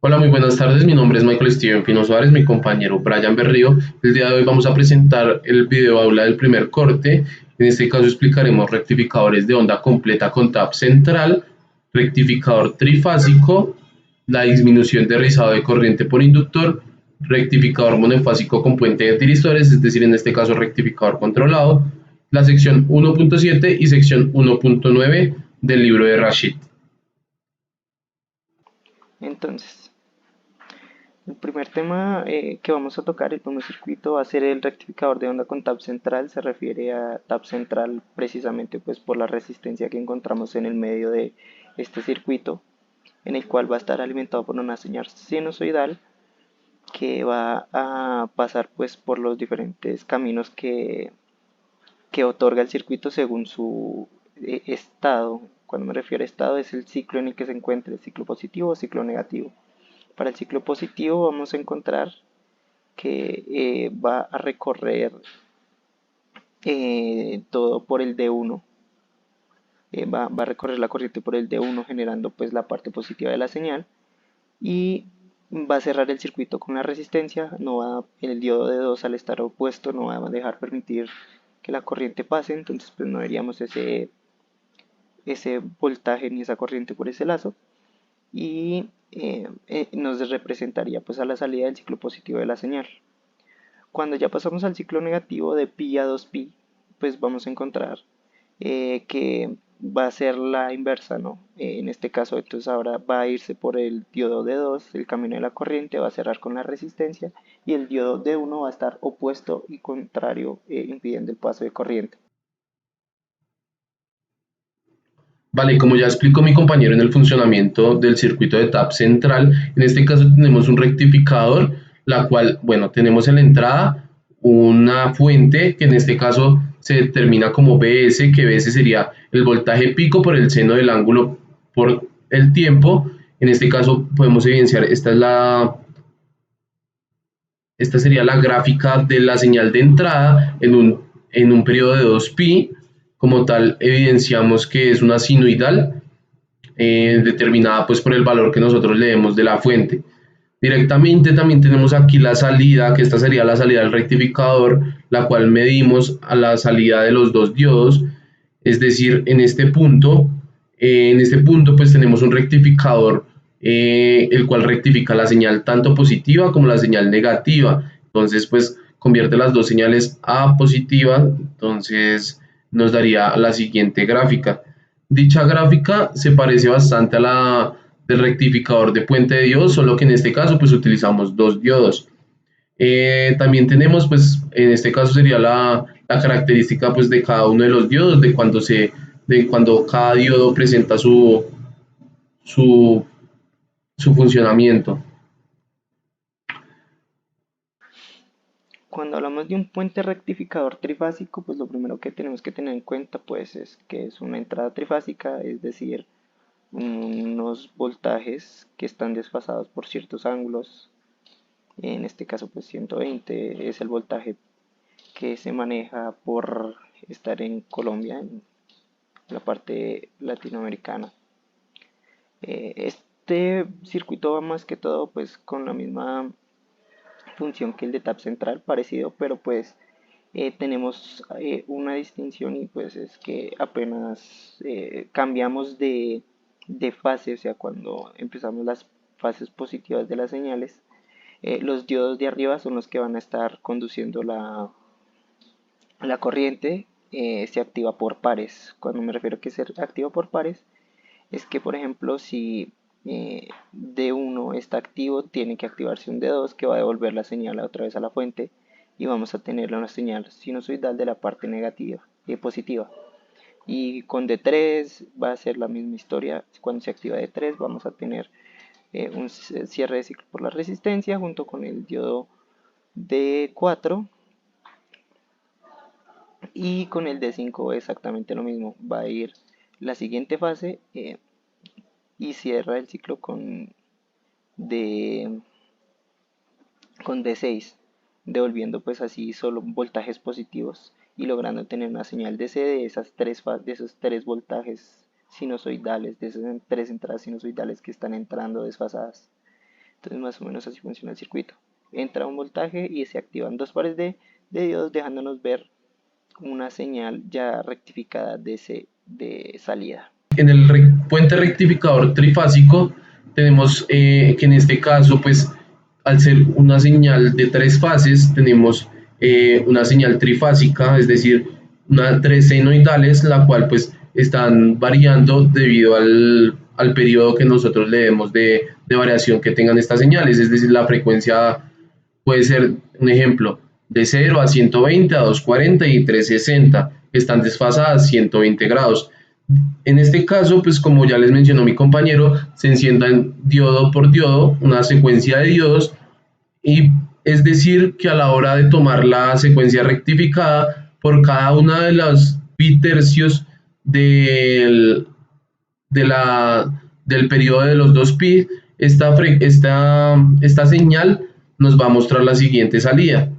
Hola, muy buenas tardes. Mi nombre es Michael Steven Pino Suárez, mi compañero Brian Berrío. El día de hoy vamos a presentar el video aula del primer corte. En este caso explicaremos rectificadores de onda completa con tap central, rectificador trifásico, la disminución de rizado de corriente por inductor, rectificador monofásico con puente de tiristores, es decir, en este caso rectificador controlado, la sección 1.7 y sección 1.9 del libro de Rashid. Entonces, el primer tema que vamos a tocar, el primer circuito, va a ser el rectificador de onda con tap central. Se refiere a tap central precisamente pues por la resistencia que encontramos en el medio de este circuito, en el cual va a estar alimentado por una señal sinusoidal que va a pasar pues por los diferentes caminos que otorga el circuito según su estado. Cuando me refiero a estado es el ciclo en el que se encuentra, el ciclo positivo o ciclo negativo. Para el ciclo positivo vamos a encontrar que va a recorrer todo por el D1, va a recorrer la corriente por el D1 generando pues la parte positiva de la señal y va a cerrar el circuito con la resistencia, no va, el diodo de 2 al estar opuesto no va a dejar permitir que la corriente pase, entonces pues no veríamos ese voltaje ni esa corriente por ese lazo y nos representaría pues a la salida del ciclo positivo de la señal. Cuando ya pasamos al ciclo negativo de pi a 2pi, pues vamos a encontrar que va a ser la inversa, ¿no? En este caso, entonces ahora va a irse por el diodo de 2, el camino de la corriente va a cerrar con la resistencia y el diodo de 1 va a estar opuesto y contrario, impidiendo el paso de corriente. Vale, como ya explicó mi compañero en el funcionamiento del circuito de tap central, en este caso tenemos un rectificador, la cual, bueno, tenemos en la entrada una fuente que en este caso se determina como BS, que BS sería el voltaje pico por el seno del ángulo por el tiempo. En este caso podemos evidenciar, esta sería la gráfica de la señal de entrada en un periodo de 2pi. Como tal, evidenciamos que es una sinuidal determinada pues por el valor que nosotros le demos de la fuente. Directamente también tenemos aquí la salida, que esta sería la salida del rectificador, la cual medimos a la salida de los dos diodos, es decir, en este punto pues tenemos un rectificador, el cual rectifica la señal tanto positiva como la señal negativa, entonces pues convierte las dos señales a positiva, entonces nos daría la siguiente gráfica. Dicha gráfica se parece bastante a la del rectificador de puente de diodos, solo que en este caso pues utilizamos dos diodos. También tenemos pues en este caso sería la característica pues de cada uno de los diodos, de cuando cada diodo presenta su, su funcionamiento. Cuando hablamos de un puente rectificador trifásico, pues lo primero que tenemos que tener en cuenta pues es que es una entrada trifásica, es decir, unos voltajes que están desfasados por ciertos ángulos. En este caso pues 120 es el voltaje que se maneja por estar en Colombia, en la parte latinoamericana. Este circuito va más que todo pues con la misma función que el de tap central, parecido, pero pues tenemos una distinción y pues es que apenas cambiamos de fase, o sea, cuando empezamos las fases positivas de las señales, los diodos de arriba son los que van a estar conduciendo la corriente, se activa por pares. Cuando me refiero a que se activa por pares, es que por ejemplo si D1 está activo, tiene que activarse un D2 que va a devolver la señal otra vez a la fuente y vamos a tener una señal sinusoidal de la parte negativa y positiva. Y con D3 va a ser la misma historia. Cuando se activa D3 vamos a tener un cierre de ciclo por la resistencia junto con el diodo D4 y con el D5 exactamente lo mismo. Va a ir la siguiente fase y cierra el ciclo D, con D6, devolviendo pues así solo voltajes positivos y logrando tener una señal DC de esos tres voltajes sinusoidales, de esas tres entradas sinusoidales que están entrando desfasadas. Entonces más o menos así funciona el circuito. Entra un voltaje y se activan dos pares de diodos dejándonos ver una señal ya rectificada de salida. En el puente rectificador trifásico tenemos que en este caso, pues al ser una señal de tres fases, tenemos una señal trifásica, es decir, tres senoidales, la cual pues están variando debido al periodo que nosotros le demos de variación que tengan estas señales, es decir, la frecuencia puede ser un ejemplo de 0 a 120, a 240 y 360, están desfasadas 120 grados. En este caso, pues como ya les mencionó mi compañero, se enciendan diodo por diodo, una secuencia de diodos, y es decir, que a la hora de tomar la secuencia rectificada, por cada una de los bitercios del, de del periodo de los dos pi, esta señal nos va a mostrar la siguiente salida,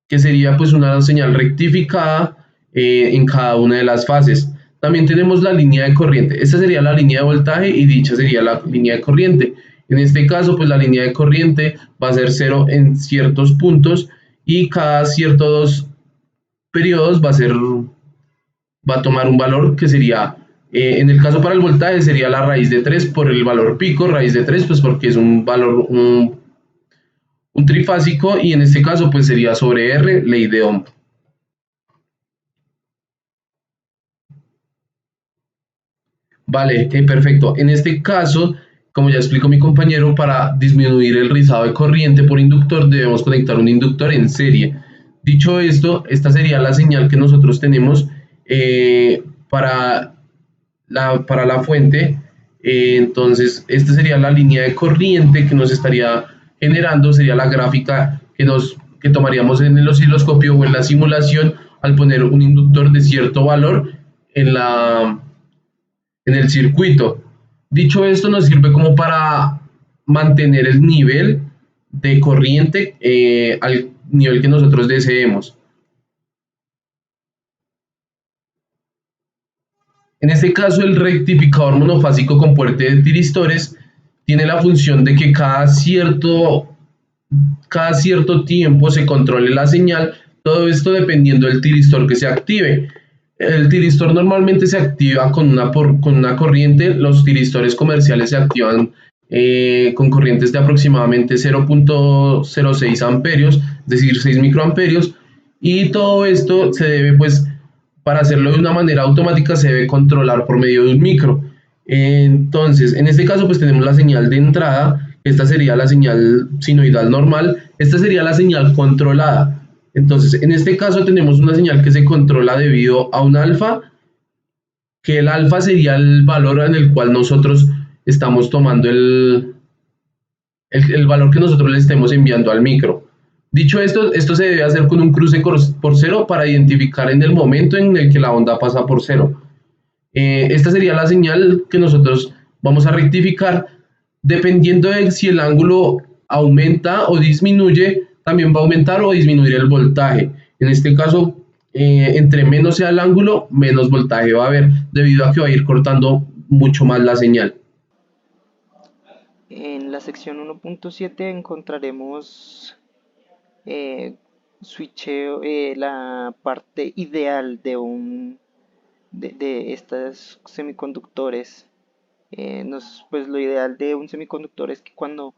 que sería pues una señal rectificada en cada una de las fases. También tenemos la línea de corriente. Esta sería la línea de voltaje y dicha sería la línea de corriente. En este caso, pues la línea de corriente va a ser cero en ciertos puntos y cada ciertos dos periodos va a tomar un valor que sería, en el caso para el voltaje sería la raíz de 3 por el valor pico, raíz de 3 pues porque es un valor, un trifásico, y en este caso pues sería sobre R, ley de Ohm. Vale, perfecto. En este caso, como ya explicó mi compañero, para disminuir el rizado de corriente por inductor debemos conectar un inductor en serie. Dicho esto, esta sería la señal que nosotros tenemos para la fuente. Entonces, esta sería la línea de corriente que nos estaría generando, sería la gráfica que tomaríamos en el osciloscopio o en la simulación al poner un inductor de cierto valor en el circuito. Dicho esto, nos sirve como para mantener el nivel de corriente al nivel que nosotros deseemos. En este caso, el rectificador monofásico con puente de tiristores tiene la función de que cada cierto tiempo se controle la señal, todo esto dependiendo del tiristor que se active. El tiristor normalmente se activa con una corriente, los tiristores comerciales se activan con corrientes de aproximadamente 0.06 amperios, es decir, 6 microamperios, y todo esto se debe, pues, para hacerlo de una manera automática, se debe controlar por medio de un micro. Entonces, en este caso, pues tenemos la señal de entrada, esta sería la señal sinoidal normal, esta sería la señal controlada. Entonces, en este caso tenemos una señal que se controla debido a un alfa, que el alfa sería el valor en el cual nosotros estamos tomando el valor que nosotros le estemos enviando al micro. Dicho esto, esto se debe hacer con un cruce por cero para identificar en el momento en el que la onda pasa por cero. Esta sería la señal que nosotros vamos a rectificar. Dependiendo de si el ángulo aumenta o disminuye, también va a aumentar o disminuir el voltaje. En este caso, entre menos sea el ángulo, menos voltaje va a haber, debido a que va a ir cortando mucho más la señal. En la sección 1.7 encontraremos switcheo, la parte ideal de estos semiconductores. Pues lo ideal de un semiconductor es que cuando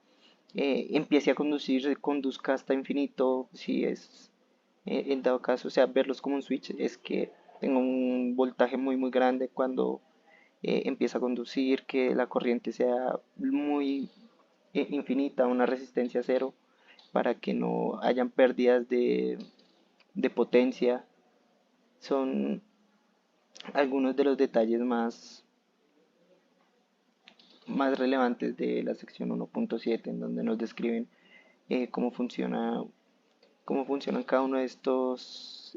empiece a conducir, se conduzca hasta infinito, si es en dado caso, o sea, verlos como un switch es que tenga un voltaje muy grande cuando empieza a conducir, que la corriente sea muy infinita, una resistencia cero, para que no hayan pérdidas de potencia. Son algunos de los detalles más relevantes de la sección 1.7, en donde nos describen eh, cómo funciona, cómo funcionan cada uno de estos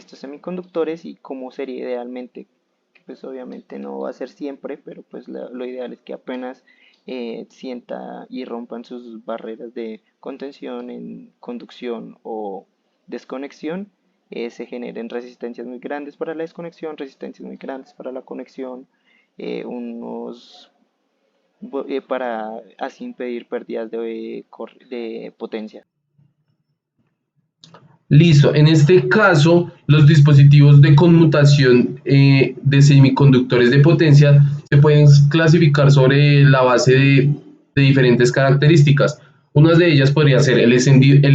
semiconductores y cómo sería idealmente, que pues obviamente no va a ser siempre, pero pues lo ideal es que apenas sienta y rompan sus barreras de contención en conducción o desconexión, se generen resistencias muy grandes para la desconexión, resistencias muy grandes para la conexión, unos para así impedir pérdidas de potencia. Listo. En este caso, los dispositivos de conmutación de semiconductores de potencia se pueden clasificar sobre la base de diferentes características. Una de ellas podría ser el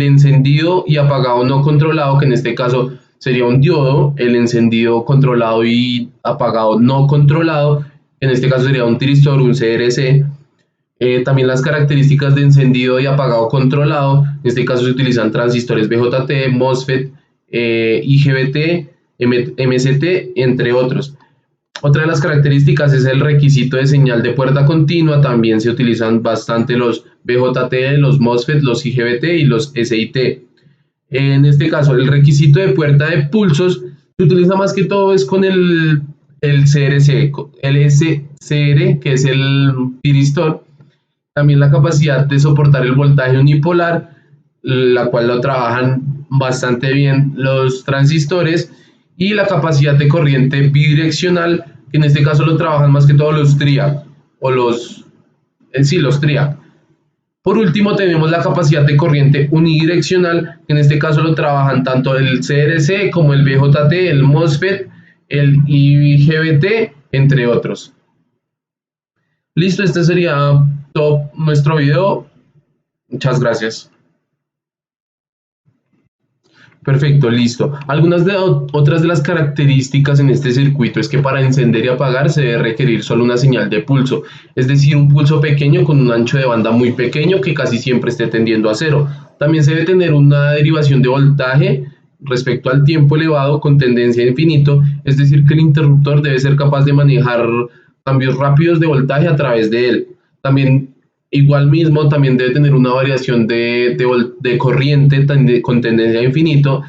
encendido y apagado no controlado, que en este caso sería un diodo, el encendido controlado y apagado no controlado, que en este caso sería un tiristor, un CRC. También las características de encendido y apagado controlado, en este caso se utilizan transistores BJT, MOSFET, IGBT, MCT, entre otros. Otra de las características es el requisito de señal de puerta continua, también se utilizan bastante los BJT, los MOSFET, los IGBT y los SIT. En este caso, el requisito de puerta de pulsos se utiliza más que todo es con el CRC, el SCR, que es el tiristor. También la capacidad de soportar el voltaje unipolar, la cual lo trabajan bastante bien los transistores, y la capacidad de corriente bidireccional, que en este caso lo trabajan más que todo los TRIAC, o los TRIAC. Por último, tenemos la capacidad de corriente unidireccional, que en este caso lo trabajan tanto el CRC como el BJT, el MOSFET, el IGBT, entre otros. Listo, este sería todo nuestro video. Muchas gracias. Perfecto, listo. Otras de las características en este circuito es que para encender y apagar se debe requerir solo una señal de pulso, es decir, un pulso pequeño con un ancho de banda muy pequeño que casi siempre esté tendiendo a cero. También se debe tener una derivación de voltaje respecto al tiempo elevado con tendencia a infinito, es decir, que el interruptor debe ser capaz de manejar cambios rápidos de voltaje a través de él. También también debe tener una variación de corriente con tendencia a infinito,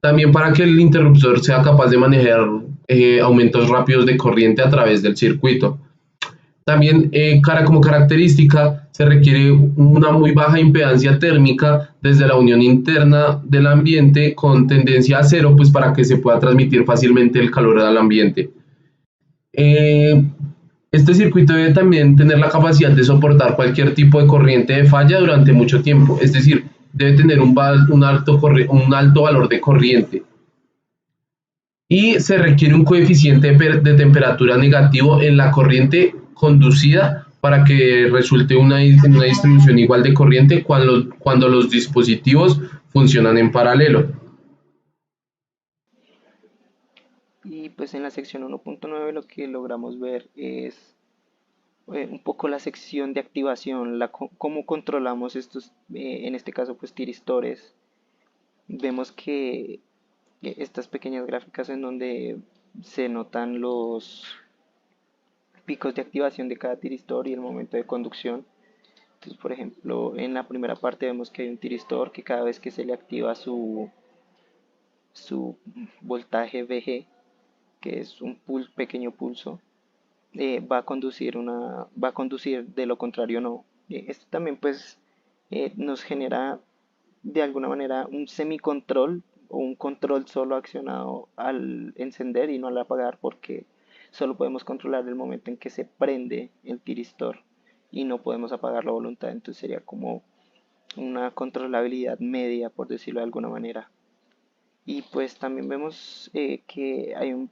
también para que el interruptor sea capaz de manejar aumentos rápidos de corriente a través del circuito. También como característica se requiere una muy baja impedancia térmica desde la unión interna del ambiente con tendencia a cero, pues para que se pueda transmitir fácilmente el calor al ambiente. Este circuito debe también tener la capacidad de soportar cualquier tipo de corriente de falla durante mucho tiempo, es decir, debe tener un alto valor de corriente. Y se requiere un coeficiente de temperatura negativo en la corriente conducida para que resulte una distribución igual de corriente cuando los dispositivos funcionan en paralelo. Y pues en la sección 1.9 lo que logramos ver es un poco la sección de activación, cómo controlamos estos, en este caso pues tiristores. Vemos que estas pequeñas gráficas en donde se notan los picos de activación de cada tiristor y el momento de conducción. Entonces, por ejemplo, en la primera parte vemos que hay un tiristor que cada vez que se le activa su voltaje VG, que es un pequeño pulso, va a conducir, de lo contrario no. Esto también pues nos genera de alguna manera un semicontrol o un control solo accionado al encender y no al apagar, porque solo podemos controlar el momento en que se prende el tiristor y no podemos apagar la voluntad. Entonces sería como una controlabilidad media, por decirlo de alguna manera. Y pues también vemos que hay un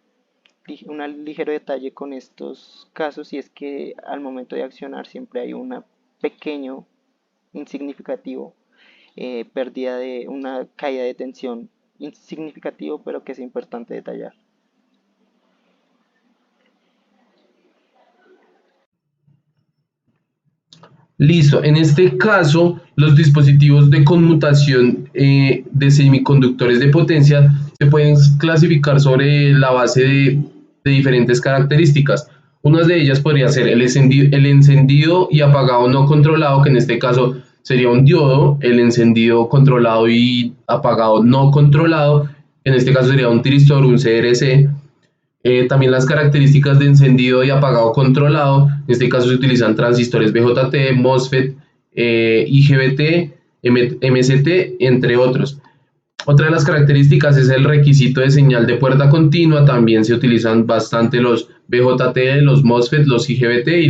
ligero detalle con estos casos, y es que al momento de accionar siempre hay una pequeño, insignificativo, pérdida de una caída de tensión insignificativo, pero que es importante detallar. Listo, en este caso, los dispositivos de conmutación de semiconductores de potencia se pueden clasificar sobre la base de diferentes características. Una de ellas podría ser el encendido y apagado no controlado, que en este caso sería un diodo, el encendido controlado y apagado no controlado, en este caso sería un tiristor, un CRC. También las características de encendido y apagado controlado, en este caso se utilizan transistores BJT, MOSFET, IGBT, MCT, entre otros. Otra de las características es el requisito de señal de puerta continua, también se utilizan bastante los BJT, los MOSFET, los IGBT y